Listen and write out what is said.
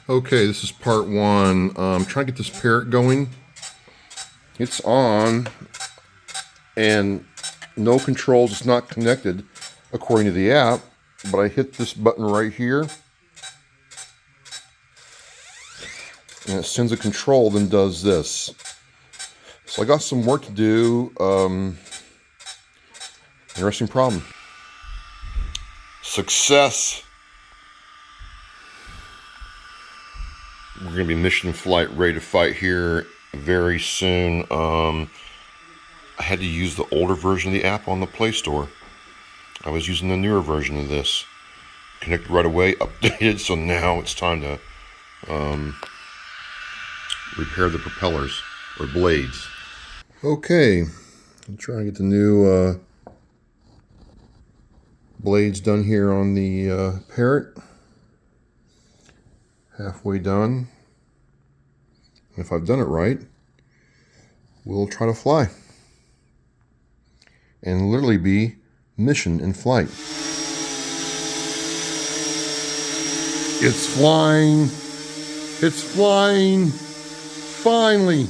Okay, this is part one. Trying to get this Parrot going. It's on, and no controls. It's not connected according to the app, but I hit this button right here, and it sends a control, then does this. So I got some work to do. Interesting problem. Success. We're going to be mission flight, ready to fight here very soon. I had to use the older version of the app on the Play Store. I was using the newer version of this. Connected right away, updated, so now it's time to repair the propellers, or blades. Okay, I'm trying to get the new blades done here on the Parrot. Halfway done. If I've done it right, we'll try to fly and literally be mission in flight. It's flying. It's flying. Finally.